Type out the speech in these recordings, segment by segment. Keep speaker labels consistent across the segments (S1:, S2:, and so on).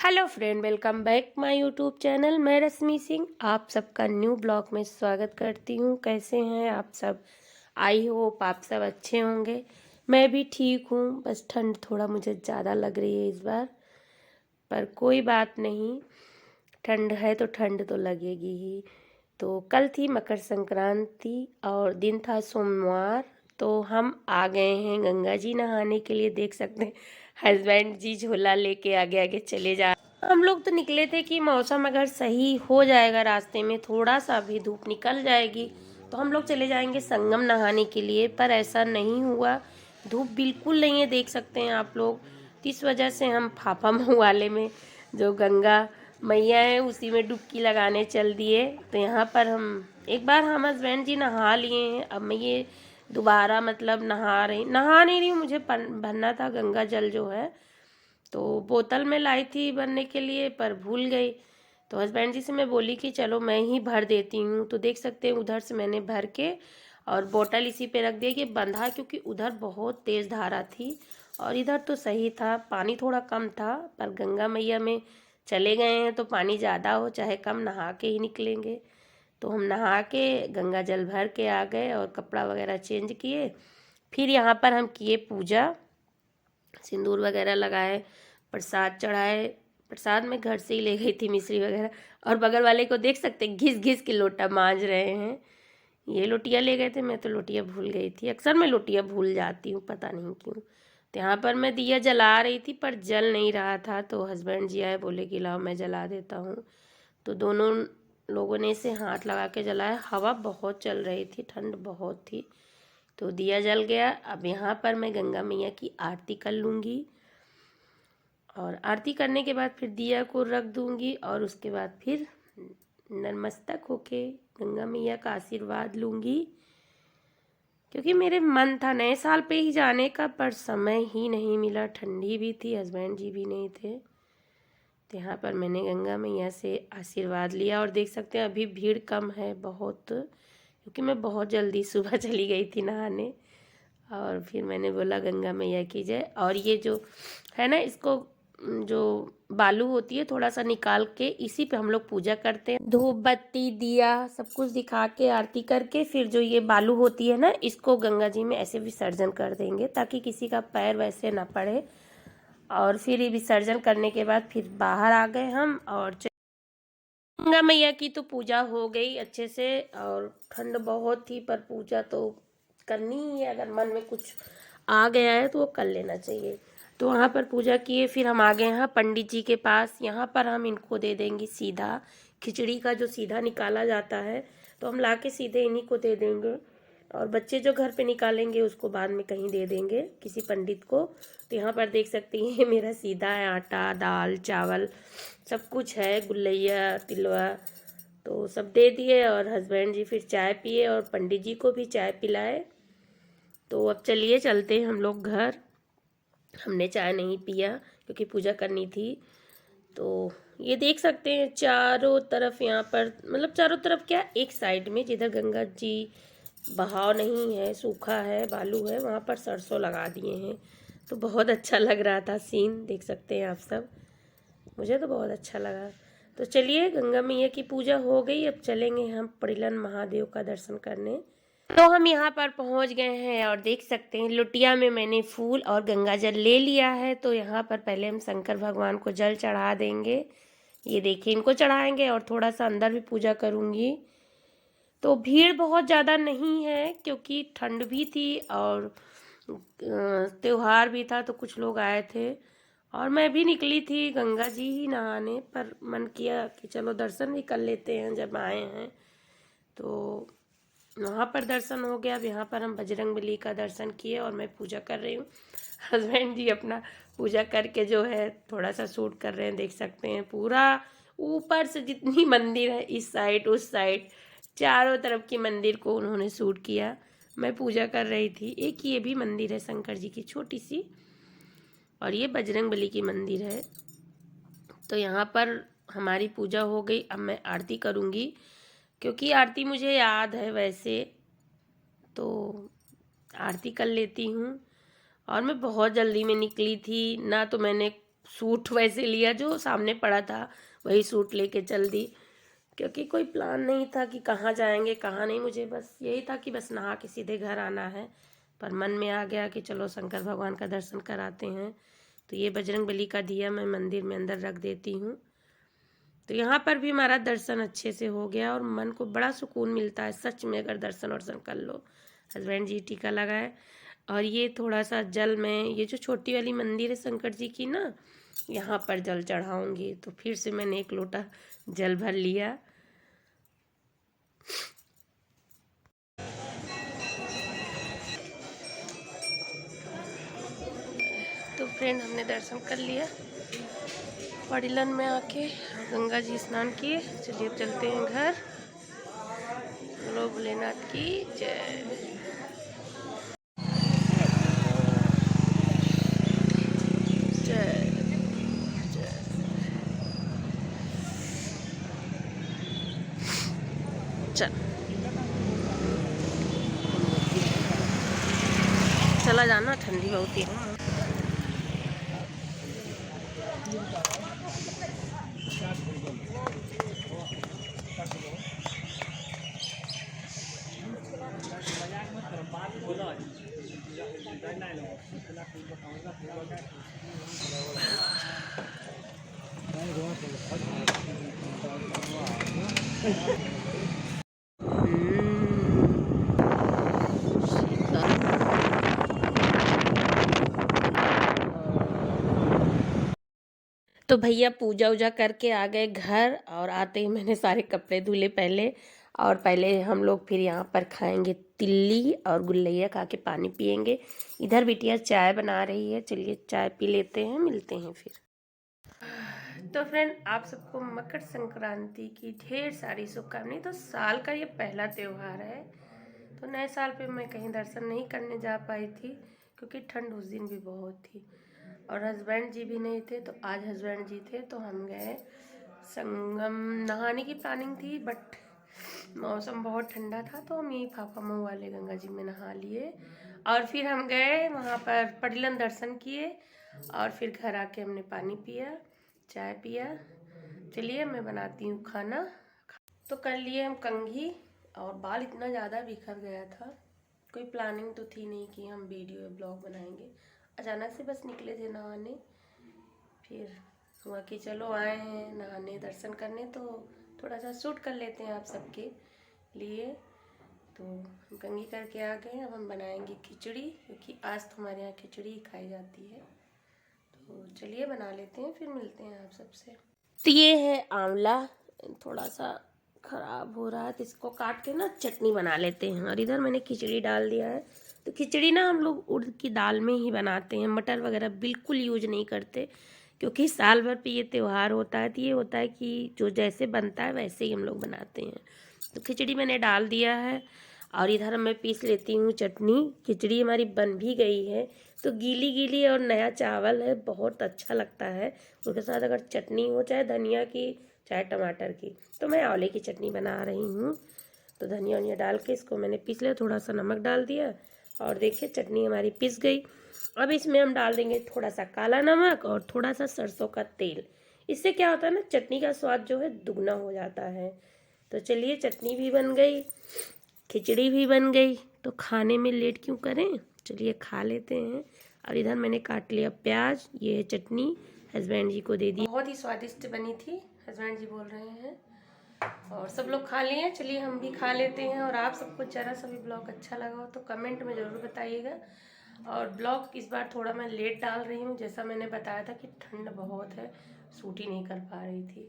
S1: Hello friend, welcome back my YouTube channel. मैं रश्मि सिंह आप सबका न्यू ब्लॉग में स्वागत करती हूँ। कैसे हैं आप सब? आई होप आप सब अच्छे होंगे। मैं भी ठीक हूँ, बस ठंड थोड़ा मुझे ज़्यादा लग रही है इस बार, पर कोई बात नहीं। ठंड है तो ठंड तो लगेगी ही। तो कल थी मकर संक्रांति और दिन था सोमवार। तो हम आ गए हैं गंगा जी नहाने के लिए। देख सकते हैं हस्बैंड जी झोला लेके आगे आगे चले जा। हम लोग तो निकले थे कि मौसम अगर सही हो जाएगा, रास्ते में थोड़ा सा भी धूप निकल जाएगी तो हम लोग चले जाएंगे संगम नहाने के लिए, पर ऐसा नहीं हुआ। धूप बिल्कुल नहीं है, देख सकते हैं आप लोग। इस वजह से हम फाफा महुआले में जो गंगा मैया है उसी में डुबकी लगाने चल दिए। तो यहाँ पर हम एक बार हम हस्बैंड जी नहा लिए हैं। अब मैं ये दोबारा मतलब नहा नहीं रही हूँ। मुझे भरना था गंगा जल जो है, तो बोतल में लाई थी भरने के लिए, पर भूल गई। तो हस्बैंड जी से मैं बोली कि चलो मैं ही भर देती हूँ। तो देख सकते हैं उधर से मैंने भर के और बोतल इसी पे रख दिया कि बंधा, क्योंकि उधर बहुत तेज़ धारा थी और इधर तो सही था, पानी थोड़ा कम था। पर गंगा मैया में चले गए हैं तो पानी ज़्यादा हो चाहे कम, नहा के ही निकलेंगे। तो हम नहा के गंगा जल भर के आ गए और कपड़ा वगैरह चेंज किए। फिर यहाँ पर हम किए पूजा, सिंदूर वगैरह लगाए, प्रसाद चढ़ाए। प्रसाद मैं घर से ही ले गई थी, मिश्री वगैरह। और बगल वाले को देख सकते घिस घिस के लोटा मांज रहे हैं। ये लोटिया ले गए थे, मैं तो लोटिया भूल गई थी। अक्सर मैं लोटिया भूल जाती हूँ, पता नहीं क्यों। तो यहाँ पर मैं दिया जला रही थी पर जल नहीं रहा था, तो हस्बैंड जी आए, बोले कि लाओ मैं जला देता हूँ। तो दोनों लोगों ने इसे हाथ लगा के जलाया। हवा बहुत चल रही थी, ठंड बहुत थी। तो दिया जल गया। अब यहाँ पर मैं गंगा मैया की आरती कर लूँगी और आरती करने के बाद फिर दिया को रख दूँगी और उसके बाद फिर नतमस्तक होके गंगा मैया का आशीर्वाद लूँगी। क्योंकि मेरे मन था नए साल पे ही जाने का, पर समय ही नहीं मिला। ठंडी भी थी, हस्बैंड जी भी नहीं थे। तो यहाँ पर मैंने गंगा मैया से आशीर्वाद लिया और देख सकते हैं अभी भीड़ कम है बहुत, क्योंकि मैं बहुत जल्दी सुबह चली गई थी नहाने। और फिर मैंने बोला गंगा मैया की जय। और ये जो है ना, इसको जो बालू होती है थोड़ा सा निकाल के इसी पे हम लोग पूजा करते हैं। धूप बत्ती दिया सब कुछ दिखा के आरती करके फिर जो ये बालू होती है ना, इसको गंगा जी में ऐसे विसर्जन कर देंगे ताकि किसी का पैर वैसे ना पड़े। और फिर ये विसर्जन करने के बाद फिर बाहर आ गए हम और गंगा मैया की तो पूजा हो गई अच्छे से। और ठंड बहुत थी पर पूजा तो करनी ही है, अगर मन में कुछ आ गया है तो वो कर लेना चाहिए। तो वहाँ पर पूजा किए, फिर हम आ गए यहाँ पंडित जी के पास। यहाँ पर हम इनको दे देंगे सीधा, खिचड़ी का जो सीधा निकाला जाता है तो हम ला के सीधे इन्हीं को दे देंगे। और बच्चे जो घर पे निकालेंगे उसको बाद में कहीं दे देंगे किसी पंडित को। तो यहाँ पर देख सकती हैं मेरा सीधा है, आटा दाल चावल सब कुछ है, गुलैया तिलवा तो सब दे दिए। और हस्बैंड जी फिर चाय पिए और पंडित जी को भी चाय पिलाए। तो अब चलिए चलते हैं हम लोग घर। हमने चाय नहीं पिया क्योंकि पूजा करनी थी। तो ये देख सकते हैं चारों तरफ, यहाँ पर मतलब चारों तरफ क्या, एक साइड में जिधर गंगा जी बहाव नहीं है, सूखा है, बालू है, वहाँ पर सरसों लगा दिए हैं। तो बहुत अच्छा लग रहा था सीन, देख सकते हैं आप सब। मुझे तो बहुत अच्छा लगा। तो चलिए गंगा मैया की पूजा हो गई, अब चलेंगे हम परिलन महादेव का दर्शन करने। तो हम यहाँ पर पहुँच गए हैं और देख सकते हैं लुटिया में मैंने फूल और गंगा जल ले लिया है। तो यहाँ पर पहले हम शंकर भगवान को जल चढ़ा देंगे। ये देखिए इनको चढ़ाएंगे और थोड़ा सा अंदर भी पूजा करूँगी। तो भीड़ बहुत ज़्यादा नहीं है क्योंकि ठंड भी थी और त्योहार भी था, तो कुछ लोग आए थे। और मैं भी निकली थी गंगा जी ही नहाने, पर मन किया कि चलो दर्शन भी कर लेते हैं जब आए हैं। तो वहाँ पर दर्शन हो गया। अब यहाँ पर हम बजरंगबली का दर्शन किए और मैं पूजा कर रही हूँ। हस्बैंड जी अपना पूजा करके जो है थोड़ा सा शूट कर रहे हैं, देख सकते हैं पूरा ऊपर से जितनी मंदिर है इस साइड उस साइड चारों तरफ की मंदिर को उन्होंने शूट किया। मैं पूजा कर रही थी। एक ये भी मंदिर है शंकर जी की छोटी सी, और ये बजरंगबली की मंदिर है। तो यहाँ पर हमारी पूजा हो गई। अब मैं आरती करूँगी क्योंकि आरती मुझे याद है वैसे, तो आरती कर लेती हूँ। और मैं बहुत जल्दी में निकली थी ना, तो मैंने सूट वैसे लिया जो सामने पड़ा था, वही सूट लेके चल दी, क्योंकि कोई प्लान नहीं था कि कहाँ जाएंगे कहाँ नहीं। मुझे बस यही था कि बस नहा के सीधे घर आना है, पर मन में आ गया कि चलो शंकर भगवान का दर्शन कराते हैं। तो ये बजरंग बली का दिया मैं मंदिर में अंदर रख देती हूँ। तो यहाँ पर भी हमारा दर्शन अच्छे से हो गया और मन को बड़ा सुकून मिलता है सच में, अगर दर्शन वर्शन कर लो। हस्बैंड जी टीका लगाए, और ये थोड़ा सा जल में, ये जो छोटी वाली मंदिर है शंकर जी की ना, यहाँ पर जल चढ़ाऊंगी। तो फिर से मैंने 1 लोटा जल भर लिया। तो फ्रेंड हमने दर्शन कर लिया पड़िलन में आके, गंगा जी स्नान किए। चलिए अब चलते हैं घर। बोलो भोलेनाथ की जय। जय जय। चल चला जाना, ठंडी बहुत ही है। तो भैया पूजा वूजा करके आ गए घर, और आते ही मैंने सारे कपड़े धुले पहले। और पहले हम लोग फिर यहाँ पर खाएंगे तिल्ली और गुल्लैया, खा के पानी पियेंगे। इधर बिटिया चाय बना रही है, चलिए चाय पी लेते हैं, मिलते हैं फिर। तो फ्रेंड आप सबको मकर संक्रांति की ढेर सारी शुभकामनाएं। तो साल का ये पहला त्यौहार है, तो नए साल पे मैं कहीं दर्शन नहीं करने जा पाई थी, क्योंकि ठंड उस दिन भी बहुत थी और हस्बैंड जी भी नहीं थे। तो आज हस्बैंड जी थे तो हम गए संगम। नहाने की प्लानिंग थी, बट मौसम बहुत ठंडा था, तो हम यही फाफा मऊ वाले गंगा जी में नहा लिए। और फिर हम गए वहाँ पर पड़िलन दर्शन किए, और फिर घर आके हमने पानी पिया, चाय पिया। चलिए मैं बनाती हूँ खाना। तो कर लिए हम कंघी, और बाल इतना ज़्यादा बिखर गया था, कोई प्लानिंग तो थी नहीं कि हम वीडियो या ब्लॉग बनाएंगे। अचानक से बस निकले थे नहाने, फिर हुआ कि चलो आए हैं नहाने दर्शन करने, तो थोड़ा सा शूट कर लेते हैं आप सबके लिए। तो हम कंघी करके आ गए। अब हम बनाएंगे खिचड़ी, क्योंकि आज तो हमारे यहाँ खिचड़ी ही खाई जाती है। तो चलिए बना लेते हैं, फिर मिलते हैं आप सबसे। तो ये है आंवला, थोड़ा सा ख़राब हो रहा है, तो इसको काट के ना चटनी बना लेते हैं। और इधर मैंने खिचड़ी डाल दिया है। तो खिचड़ी ना हम लोग उड़द की दाल में ही बनाते हैं, मटर वगैरह बिल्कुल यूज नहीं करते, क्योंकि साल भर पे ये त्यौहार होता है। तो ये होता है कि जो जैसे बनता है वैसे ही हम लोग बनाते हैं। तो खिचड़ी मैंने डाल दिया है, और इधर मैं पीस लेती हूँ चटनी। खिचड़ी हमारी बन भी गई है, तो गीली गीली और नया चावल है, बहुत अच्छा लगता है। उसके साथ अगर चटनी हो, चाहे धनिया की चाहे टमाटर की, तो मैं आंवले की चटनी बना रही हूँ। तो धनिया वनिया डाल के इसको मैंने पीस लिया, थोड़ा सा नमक डाल दिया, और देखिए चटनी हमारी पिस गई। अब इसमें हम डाल देंगे थोड़ा सा काला नमक और थोड़ा सा सरसों का तेल। इससे क्या होता है ना, चटनी का स्वाद जो है दुगना हो जाता है। तो चलिए चटनी भी बन गई, खिचड़ी भी बन गई, तो खाने में लेट क्यों करें, चलिए खा लेते हैं। और इधर मैंने काट लिया प्याज, ये है चटनी, हस्बैंड जी को दे दी। बहुत ही स्वादिष्ट बनी थी, हस्बैंड जी बोल रहे हैं। और सब लोग खा लिए हैं, चलिए हम भी खा लेते हैं। और आप सबको जरा सा भी ब्लॉग अच्छा लगा हो तो कमेंट में ज़रूर बताइएगा। और ब्लॉग इस बार थोड़ा मैं लेट डाल रही हूँ, जैसा मैंने बताया था कि ठंड बहुत है, शूट ही नहीं कर पा रही थी।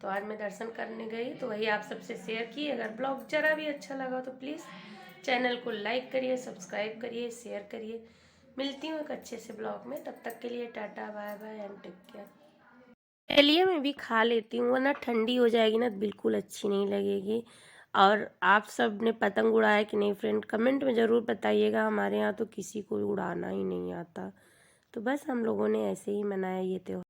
S1: तो आज मैं दर्शन करने गई, तो वही आप सबसे शेयर की। अगर ब्लॉग ज़रा भी अच्छा लगा तो प्लीज़ चैनल को लाइक करिए, सब्सक्राइब करिए, शेयर करिए। मिलती हूँ एक अच्छे से ब्लॉग में, तब तक के लिए tata bye bye and take care. चलिए मैं भी खा लेती हूँ, वरना ठंडी हो जाएगी ना, बिल्कुल अच्छी नहीं लगेगी। और आप सब ने पतंग उड़ाया कि नहीं फ्रेंड, कमेंट में ज़रूर बताइएगा। हमारे यहाँ तो किसी को उड़ाना ही नहीं आता, तो बस हम लोगों ने ऐसे ही मनाया ये त्योहार।